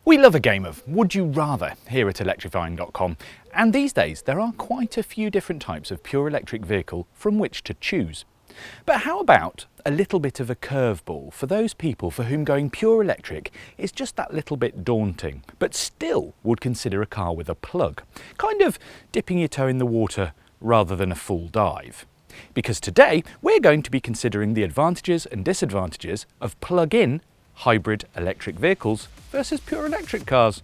We love a game of Would You Rather here at electrifying.com, and these days there are quite a few different types of pure electric vehicle from which to choose. But how about a little bit of a curveball for those people for whom going pure electric is just that little bit daunting, but still would consider a car with a plug, kind of dipping your toe in the water rather than a full dive? Because today we're going to be considering the advantages and disadvantages of plug-in hybrid electric vehicles versus pure electric cars.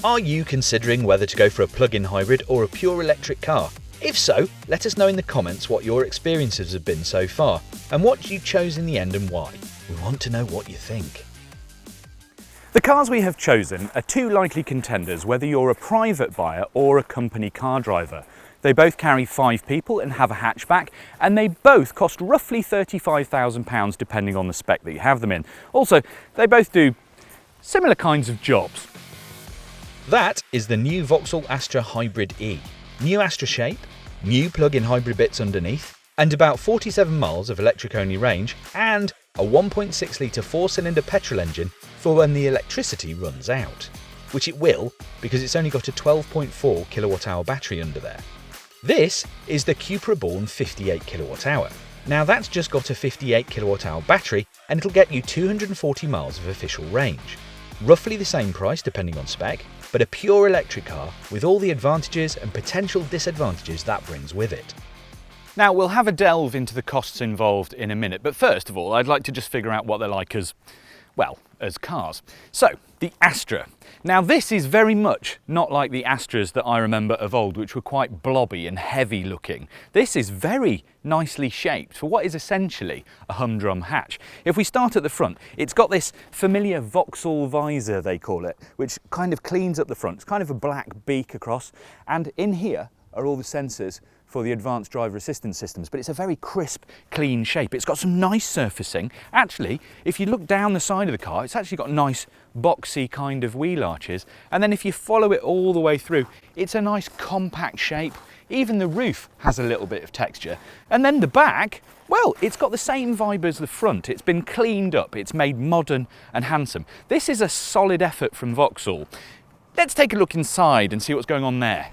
Are you considering whether to go for a plug-in hybrid or a pure electric car? If so, let us know in the comments what your experiences have been so far and what you chose in the end and why. We want to know what you think. The cars we have chosen are two likely contenders whether you're a private buyer or a company car driver. They both carry 5 people and have a hatchback, and they both cost roughly £35,000 depending on the spec that you have them in. Also, they both do similar kinds of jobs. That is the new Vauxhall Astra Hybrid-e. New Astra shape, new plug-in hybrid bits underneath, and about 47 miles of electric-only range, and a 1.6 litre 4-cylinder petrol engine for when the electricity runs out. Which it will, because it's only got a 12.4 kilowatt-hour battery under there. This is the Cupra-born 58 kilowatt-hour. Now that's just got a 58 kilowatt-hour battery and it'll get you 240 miles of official range. Roughly the same price depending on spec, but a pure electric car with all the advantages and potential disadvantages that brings with it. Now we'll have a delve into the costs involved in a minute, but first of all I'd like to just figure out what they're like as cars. So, the Astra. Now this is very much not like the Astras that I remember of old, which were quite blobby and heavy looking. This is very nicely shaped for what is essentially a humdrum hatch. If we start at the front, it's got this familiar Vauxhall visor, they call it, which kind of cleans up the front. It's kind of a black beak across, and in here are all the sensors for the advanced driver assistance systems, but it's a very crisp, clean shape. It's got some nice surfacing. Actually, if you look down the side of the car, it's actually got nice boxy kind of wheel arches, and then if you follow it all the way through, it's a nice compact shape. Even the roof has a little bit of texture. And then the back, well, it's got the same vibe as the front. It's been cleaned up, it's made modern and handsome. This is a solid effort from Vauxhall. Let's take a look inside and see what's going on there.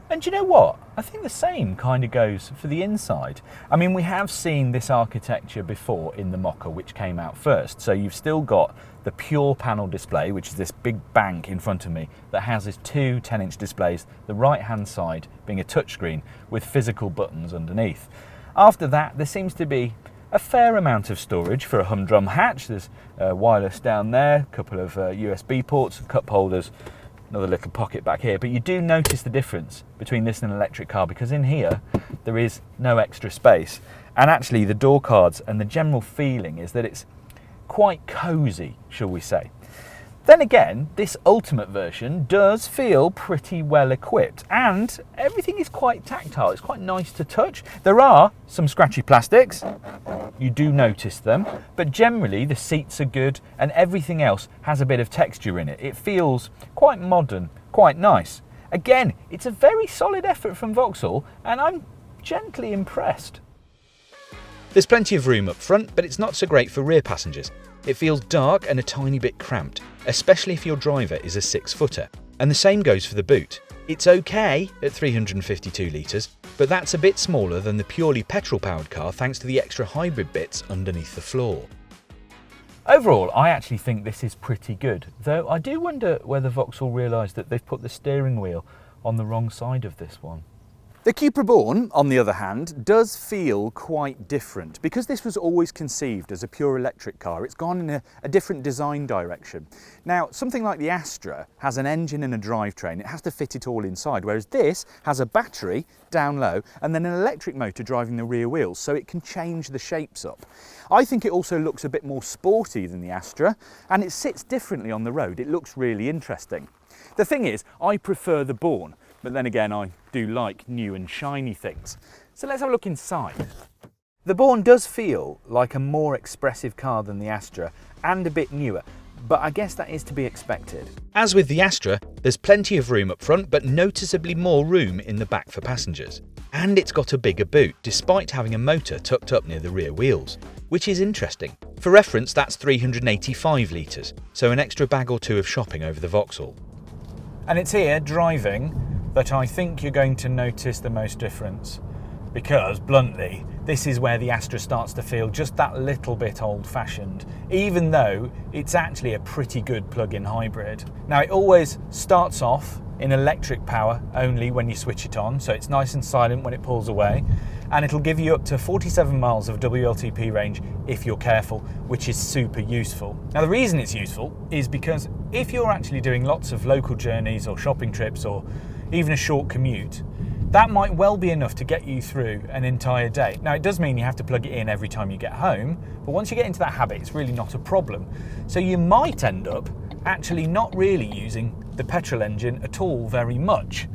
And do you know what? I think the same kind of goes for the inside. I mean, we have seen this architecture before in the Mocha, which came out first. So you've still got the pure panel display, which is this big bank in front of me that houses 2 10-inch displays, the right-hand side being a touchscreen with physical buttons underneath. After that, there seems to be a fair amount of storage for a humdrum hatch. There's wireless down there, a couple of USB ports, cup holders, another little pocket back here, but you do notice the difference between this and an electric car, because in here there is no extra space, and actually the door cards and the general feeling is that it's quite cosy, shall we say. Then again, this Ultimate version does feel pretty well equipped, and everything is quite tactile. It's quite nice to touch. There are some scratchy plastics, you do notice them, but generally the seats are good and everything else has a bit of texture in it. It feels quite modern, quite nice. Again, it's a very solid effort from Vauxhall, and I'm gently impressed. There's plenty of room up front, but it's not so great for rear passengers. It feels dark and a tiny bit cramped, especially if your driver is a 6-footer. And the same goes for the boot. It's okay at 352 litres, but that's a bit smaller than the purely petrol-powered car thanks to the extra hybrid bits underneath the floor. Overall, I actually think this is pretty good, though I do wonder whether Vauxhall realised that they've put the steering wheel on the wrong side of this one. The Cupra-born, on the other hand, does feel quite different. Because this was always conceived as a pure electric car, it's gone in a different design direction. Now, something like the Astra has an engine and a drivetrain. It has to fit it all inside, whereas this has a battery down low and then an electric motor driving the rear wheels, so it can change the shapes up. I think it also looks a bit more sporty than the Astra, and it sits differently on the road. It looks really interesting. The thing is, I prefer the Born, but then again, I do like new and shiny things. So let's have a look inside. The Born does feel like a more expressive car than the Astra, and a bit newer, but I guess that is to be expected. As with the Astra, there's plenty of room up front, but noticeably more room in the back for passengers. And it's got a bigger boot, despite having a motor tucked up near the rear wheels. which is interesting. For reference, that's 385 litres, so an extra bag or two of shopping over the Vauxhall. And it's here, driving, that I think you're going to notice the most difference. Because, bluntly, this is where the Astra starts to feel just that little bit old-fashioned, even though it's actually a pretty good plug-in hybrid. Now, it always starts off in electric power only when you switch it on, so it's nice and silent when it pulls away, and it'll give you up to 47 miles of Wltp range if you're careful, which is super useful. Now, the reason it's useful is because if you're actually doing lots of local journeys or shopping trips or even a short commute, that might well be enough to get you through an entire day. Now, it does mean you have to plug it in every time you get home, but once you get into that habit, it's really not a problem. So you might end up actually not really using the petrol engine at all very much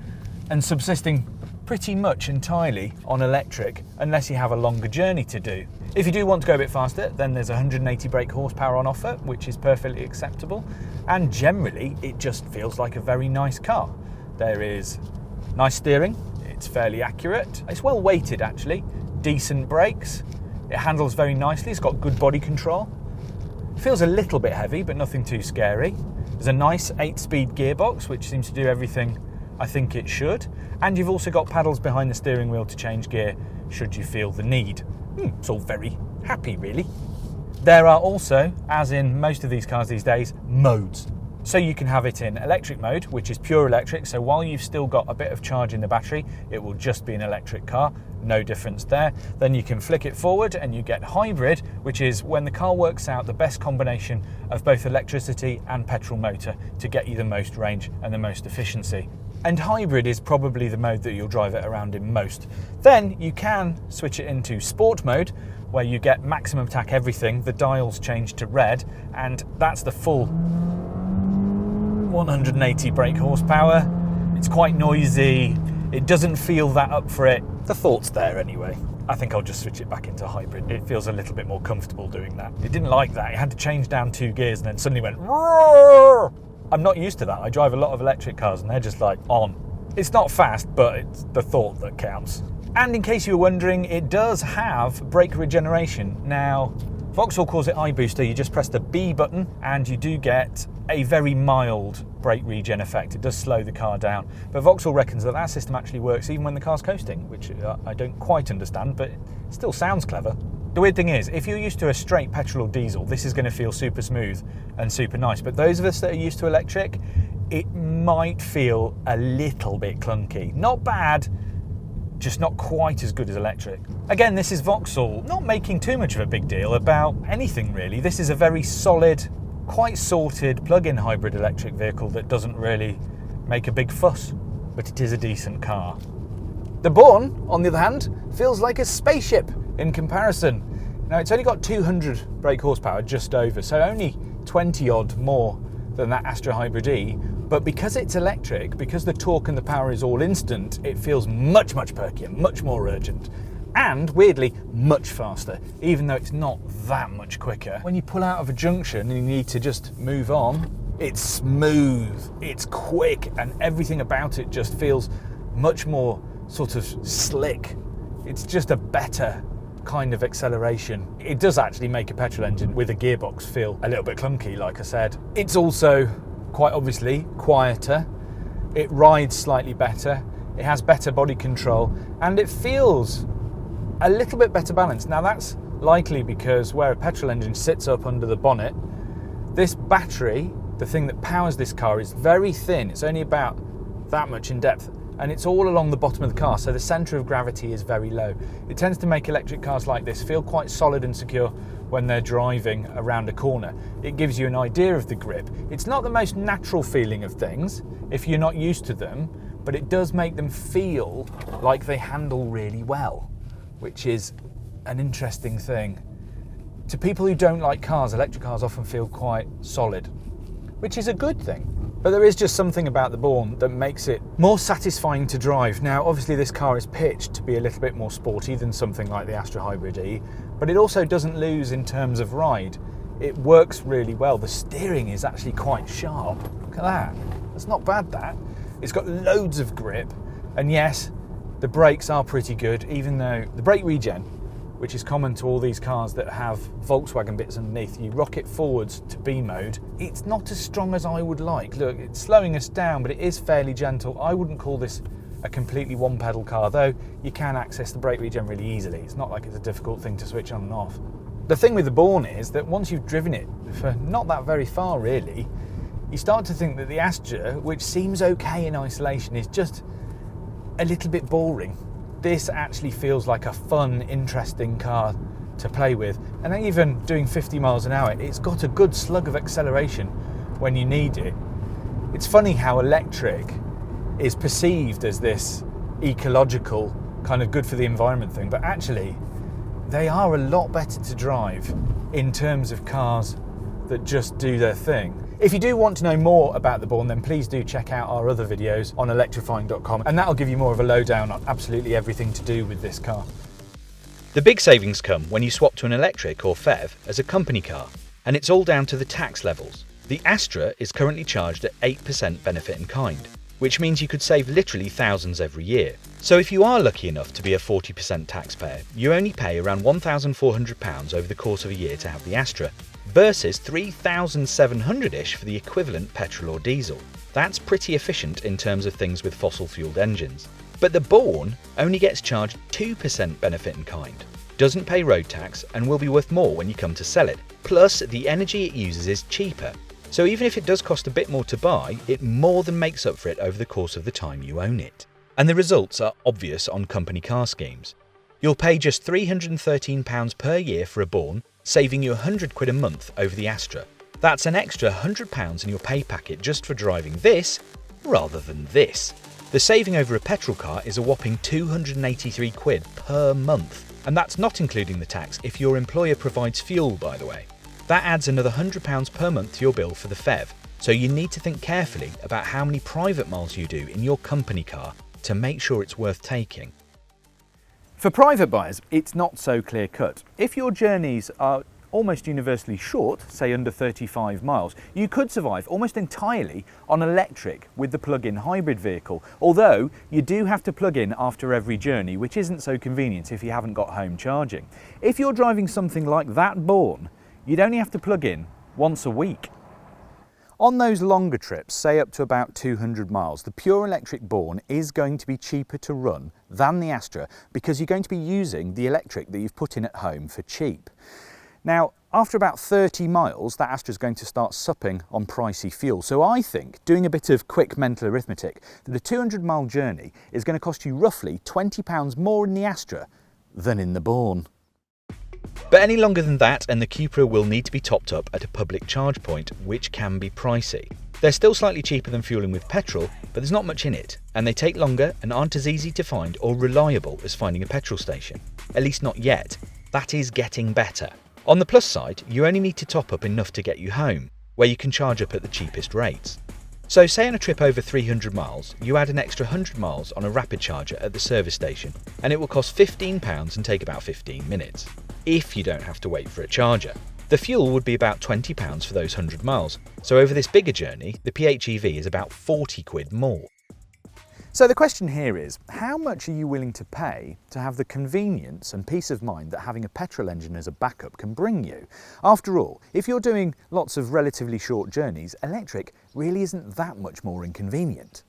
and subsisting pretty much entirely on electric unless you have a longer journey to do. If you do want to go a bit faster, then there's 180 brake horsepower on offer, which is perfectly acceptable, and generally it just feels like a very nice car. There is nice steering, it's fairly accurate, it's well weighted actually, decent brakes, it handles very nicely, it's got good body control. Feels a little bit heavy, but nothing too scary. There's a nice 8-speed gearbox, which seems to do everything I think it should. And you've also got paddles behind the steering wheel to change gear, should you feel the need. It's all very happy, really. There are also, as in most of these cars these days, modes. So you can have it in electric mode, which is pure electric, so while you've still got a bit of charge in the battery, it will just be an electric car, no difference there. Then you can flick it forward and you get hybrid, which is when the car works out the best combination of both electricity and petrol motor to get you the most range and the most efficiency. And hybrid is probably the mode that you'll drive it around in most. Then you can switch it into sport mode, where you get maximum tack everything, the dials change to red, and that's the full 180 brake horsepower. It's quite noisy, it doesn't feel that up for it. The thought's there anyway. I think I'll just switch it back into hybrid. It feels a little bit more comfortable doing that. It didn't like that, it had to change down 2 gears and then suddenly went roar. I'm not used to that. I drive a lot of electric cars and they're just like on. It's not fast, but it's the thought that counts. And in case you were wondering, it does have brake regeneration. Now, Vauxhall calls it iBooster. You just press the B button and you do get a very mild brake regen effect. It does slow the car down. But Vauxhall reckons that that system actually works even when the car's coasting, which I don't quite understand, but it still sounds clever. The weird thing is, if you're used to a straight petrol or diesel, this is going to feel super smooth and super nice. But those of us that are used to electric, it might feel a little bit clunky. Not bad, just not quite as good as electric. Again, this is Vauxhall, not making too much of a big deal about anything really. This is a very solid, quite sorted plug-in hybrid electric vehicle that doesn't really make a big fuss, but it is a decent car. The Born, on the other hand, feels like a spaceship in comparison. Now, it's only got 200 brake horsepower, just over, so only 20 odd more than that Astra Hybrid-e, but because it's electric, because the torque and the power is all instant, it feels much, much perkier, much more urgent, and weirdly, much faster, even though it's not that much quicker. When you pull out of a junction and you need to just move on, it's smooth, it's quick, and everything about it just feels much more sort of slick. It's just a better kind of acceleration. It does actually make a petrol engine with a gearbox feel a little bit clunky, like I said. It's also, quite obviously, quieter. It rides slightly better. It has better body control, and it feels a little bit better balanced. Now, that's likely because where a petrol engine sits up under the bonnet, this battery, the thing that powers this car, is very thin. It's only about that much in depth, and it's all along the bottom of the car, so the centre of gravity is very low. It tends to make electric cars like this feel quite solid and secure when they're driving around a corner. It gives you an idea of the grip. It's not the most natural feeling of things if you're not used to them, but it does make them feel like they handle really well, which is an interesting thing. To people who don't like cars, electric cars often feel quite solid, which is a good thing. But there is just something about the Born that makes it more satisfying to drive. Now, obviously this car is pitched to be a little bit more sporty than something like the Astra Hybrid-e, but it also doesn't lose in terms of ride. It works really well. The steering is actually quite sharp. Look at that. That's not bad, that. It's got loads of grip, and yes, the brakes are pretty good, even though the brake regen, which is common to all these cars that have Volkswagen bits underneath. You rock it forwards to B mode. It's not as strong as I would like. Look, it's slowing us down, but it is fairly gentle. I wouldn't call this a completely one pedal car, though you can access the brake regen really easily. It's not like it's a difficult thing to switch on and off. The thing with the Born is that once you've driven it for not that very far really, you start to think that the Astra, which seems okay in isolation, is just a little bit boring. This actually feels like a fun, interesting car to play with, and even doing 50 miles an hour, it's got a good slug of acceleration when you need it. It's funny how electric is perceived as this ecological, kind of good for the environment thing, but actually they are a lot better to drive in terms of cars that just do their thing. If you do want to know more about the Born, then please do check out our other videos on electrifying.com, and that'll give you more of a lowdown on absolutely everything to do with this car. The big savings come when you swap to an electric or PHEV as a company car, and it's all down to the tax levels. The Astra is currently charged at 8% benefit in kind, which means you could save literally thousands every year. So if you are lucky enough to be a 40% taxpayer, you only pay around £1,400 over the course of a year to have the Astra, versus $3,700-ish for the equivalent petrol or diesel. That's pretty efficient in terms of things with fossil-fueled engines. But the Born only gets charged 2% benefit in kind, doesn't pay road tax, and will be worth more when you come to sell it. Plus, the energy it uses is cheaper, so even if it does cost a bit more to buy, it more than makes up for it over the course of the time you own it. And the results are obvious on company car schemes. You'll pay just £313 per year for a Born, saving you £100 a month over the Astra. That's an extra £100 in your pay packet just for driving this, rather than this. The saving over a petrol car is a whopping £283 per month, and that's not including the tax if your employer provides fuel, by the way. That adds another £100 per month to your bill for the PHEV, so you need to think carefully about how many private miles you do in your company car to make sure it's worth taking. For private buyers, it's not so clear-cut. If your journeys are almost universally short, say under 35 miles, you could survive almost entirely on electric with the plug-in hybrid vehicle, although you do have to plug in after every journey, which isn't so convenient if you haven't got home charging. If you're driving something like that Born, you'd only have to plug in once a week. On those longer trips, say up to about 200 miles, the pure electric Born is going to be cheaper to run than the Astra because you're going to be using the electric that you've put in at home for cheap. Now, after about 30 miles, that Astra is going to start supping on pricey fuel. So I think, doing a bit of quick mental arithmetic, that a 200-mile journey is going to cost you roughly £20 more in the Astra than in the Born. But any longer than that and the Cupra will need to be topped up at a public charge point, which can be pricey. They're still slightly cheaper than fueling with petrol, but there's not much in it, and they take longer and aren't as easy to find or reliable as finding a petrol station. At least not yet. That is getting better. On the plus side, you only need to top up enough to get you home, where you can charge up at the cheapest rates. So say on a trip over 300 miles, you add an extra 100 miles on a rapid charger at the service station, and it will cost £15 and take about 15 minutes. If you don't have to wait for a charger. The fuel would be about £20 for those 100 miles, so over this bigger journey, the PHEV is about £40 more. So the question here is, how much are you willing to pay to have the convenience and peace of mind that having a petrol engine as a backup can bring you? After all, if you're doing lots of relatively short journeys, electric really isn't that much more inconvenient.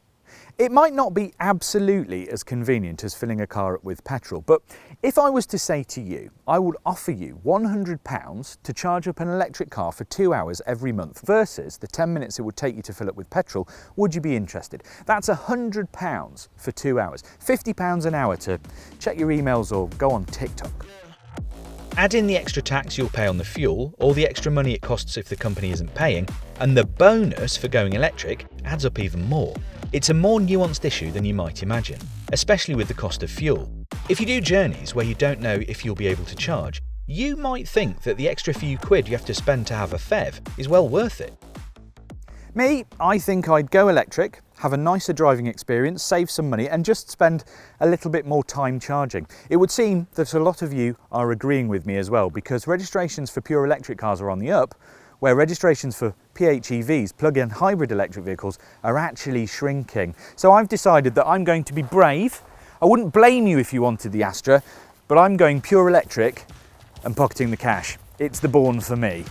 It might not be absolutely as convenient as filling a car up with petrol, but if I was to say to you, I would offer you £100 to charge up an electric car for 2 hours every month versus the 10 minutes it would take you to fill up with petrol, would you be interested? That's £100 for 2 hours, £50 an hour to check your emails or go on TikTok. Add in the extra tax you'll pay on the fuel, or the extra money it costs if the company isn't paying, and the bonus for going electric adds up even more. It's a more nuanced issue than you might imagine, especially with the cost of fuel. If you do journeys where you don't know if you'll be able to charge, you might think that the extra few quid you have to spend to have a PHEV is well worth it. Me, I think I'd go electric, have a nicer driving experience, save some money and just spend a little bit more time charging. It would seem that a lot of you are agreeing with me as well, because registrations for pure electric cars are on the up, where registrations for PHEVs, plug-in hybrid electric vehicles, are actually shrinking. So I've decided that I'm going to be brave. I wouldn't blame you if you wanted the Astra, but I'm going pure electric and pocketing the cash. It's the Bourne for me.